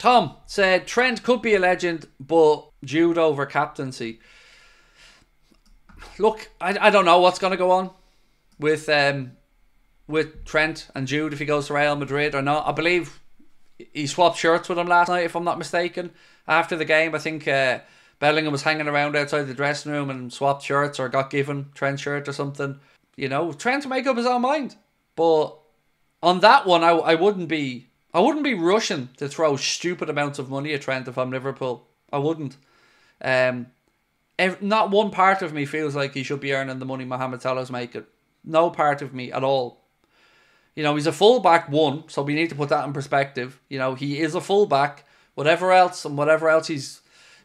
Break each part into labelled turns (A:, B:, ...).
A: Tom said Trent could be a legend, but Jude over captaincy. Look, I don't know what's going to go on with Trent and Jude if he goes to Real Madrid or not. I believe he swapped shirts with him last night, if I'm not mistaken. After the game, I think Bellingham was hanging around outside the dressing room and swapped shirts or got given Trent's shirt or something. You know, Trent to make up his own mind. But on that one, I wouldn't be rushing to throw stupid amounts of money at Trent if I'm Liverpool. I wouldn't. Not one part of me feels like he should be earning the money Mohamed Salah's making. No part of me at all. You know, he's a fullback one, so we need to put that in perspective. You know, he is a fullback. Whatever else he's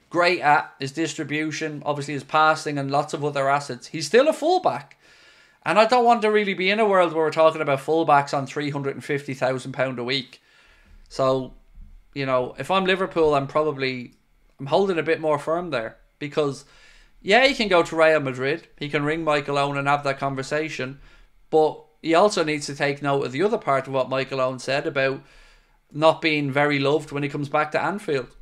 A: great at, his distribution, obviously his passing and lots of other assets, he's still a fullback. And I don't want to really be in a world where we're talking about fullbacks on £350,000 a week. So, you know, if I'm Liverpool, I'm holding a bit more firm there. Because, yeah, he can go to Real Madrid. He can ring Michael Owen and have that conversation. But he also needs to take note of the other part of what Michael Owen said about not being very loved when he comes back to Anfield.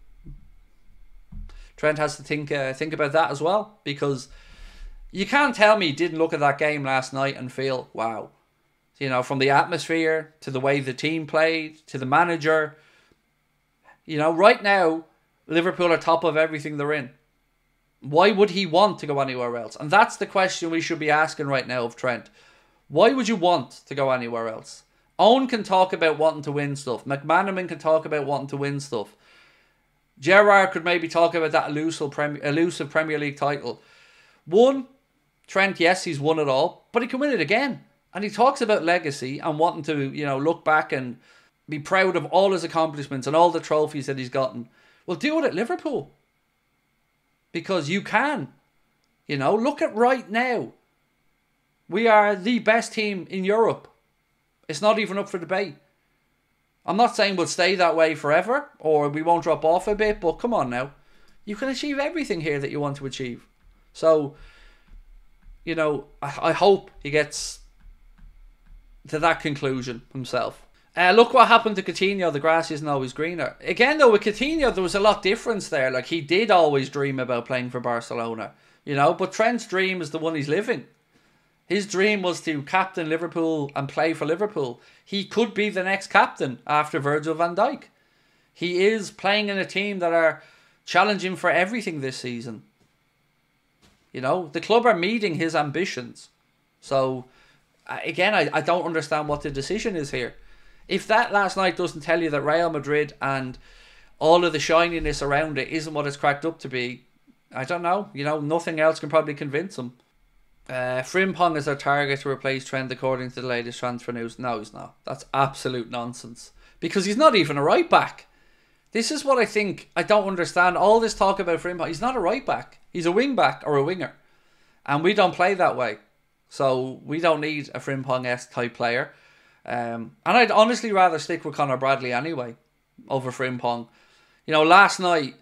A: Trent has to think about that as well. Because you can't tell me he didn't look at that game last night and feel, wow. You know, from the atmosphere to the way the team played to the manager. You know, right now, Liverpool are top of everything they're in. Why would he want to go anywhere else? And that's the question we should be asking right now of Trent. Why would you want to go anywhere else? Owen can talk about wanting to win stuff. McManaman can talk about wanting to win stuff. Gerrard could maybe talk about that elusive Premier League title. Trent, yes, he's won it all, but he can win it again. And he talks about legacy and wanting to, you know, look back and be proud of all his accomplishments and all the trophies that he's gotten. Well, do it at Liverpool. Because you can. You know, look at right now. We are the best team in Europe. It's not even up for debate. I'm not saying we'll stay that way forever or we won't drop off a bit, but come on now. You can achieve everything here that you want to achieve. So, you know, I hope he gets to that conclusion himself. Look what happened to Coutinho. The grass isn't always greener. Again, though, with Coutinho, there was a lot of difference there. Like, he did always dream about playing for Barcelona, you know, but Trent's dream is the one he's living. His dream was to captain Liverpool and play for Liverpool. He could be the next captain after Virgil van Dijk. He is playing in a team that are challenging for everything this season. You know, the club are meeting his ambitions. So, again, I don't understand what the decision is here. If that last night doesn't tell you that Real Madrid and all of the shininess around it isn't what it's cracked up to be, I don't know. You know, nothing else can probably convince him. Frimpong is their target to replace Trent according to the latest transfer news. No, he's not. That's absolute nonsense. Because he's not even a right back. This is what I think I don't understand. All this talk about Frimpong, he's not a right back. He's a wing back or a winger. And we don't play that way. So we don't need a Frimpong-esque type player. And I'd honestly rather stick with Conor Bradley anyway over Frimpong. You know, last night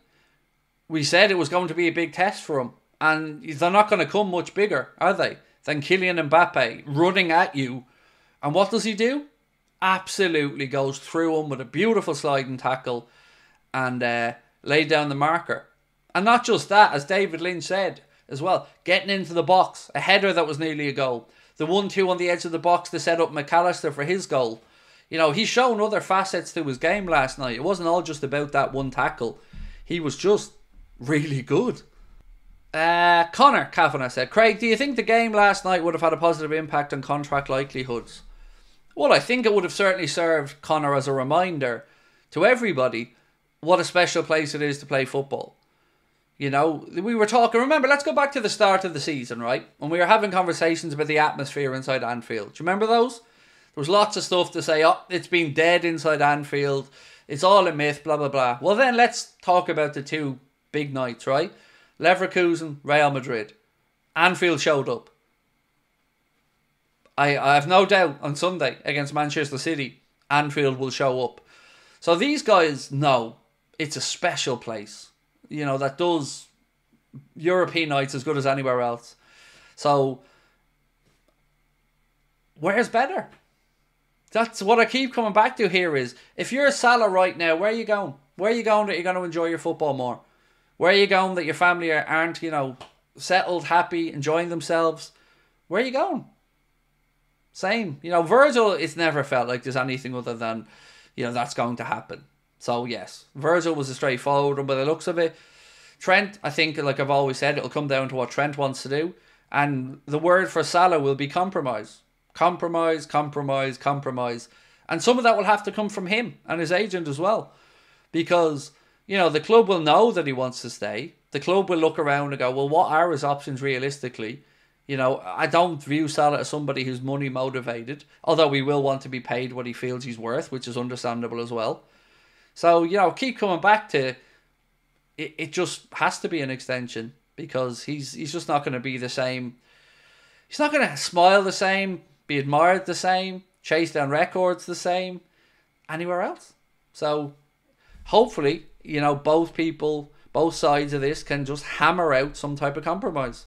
A: we said it was going to be a big test for him. And they're not going to come much bigger, are they, than Kylian Mbappe running at you. And what does he do? Absolutely goes through him with a beautiful sliding tackle and laid down the marker. And not just that, as David Lynch said as well, getting into the box, a header that was nearly a goal. The 1-2 on the edge of the box to set up McAllister for his goal. You know, he's shown other facets to his game last night. It wasn't all just about that one tackle. He was just really good. Connor Kavanagh said, Craig, do you think the game last night would have had a positive impact on contract likelihoods? Well, I think it would have certainly served Connor as a reminder to everybody what a special place it is to play football. You know, we were talking, remember, let's go back to the start of the season, right? When we were having conversations about the atmosphere inside Anfield. Do you remember those? There was lots of stuff to say, oh, it's been dead inside Anfield. It's all a myth, blah, blah, blah. Well, then let's talk about the two big nights, right? Leverkusen, Real Madrid. Anfield showed up. I have no doubt on Sunday against Manchester City, Anfield will show up. So these guys know it's a special place. You know, that does European nights as good as anywhere else. So, where's better? That's what I keep coming back to here is, if you're a Salah right now, where are you going? Where are you going that you're going to enjoy your football more? Where are you going that your family aren't, settled, happy, enjoying themselves? Where are you going? Same. Virgil, it's never felt like there's anything other than, that's going to happen. So, yes, Virgil was a straightforward one by the looks of it. Trent, I think, like I've always said, it'll come down to what Trent wants to do. And the word for Salah will be compromise. Compromise, compromise, compromise. And some of that will have to come from him and his agent as well. Because, the club will know that he wants to stay. The club will look around and go, well, what are his options realistically? I don't view Salah as somebody who's money motivated. Although he will want to be paid what he feels he's worth, which is understandable as well. So, keep coming back to it just has to be an extension because he's just not going to be the same. He's not going to smile the same, be admired the same, chase down records the same anywhere else. So, hopefully, both sides of this can just hammer out some type of compromise.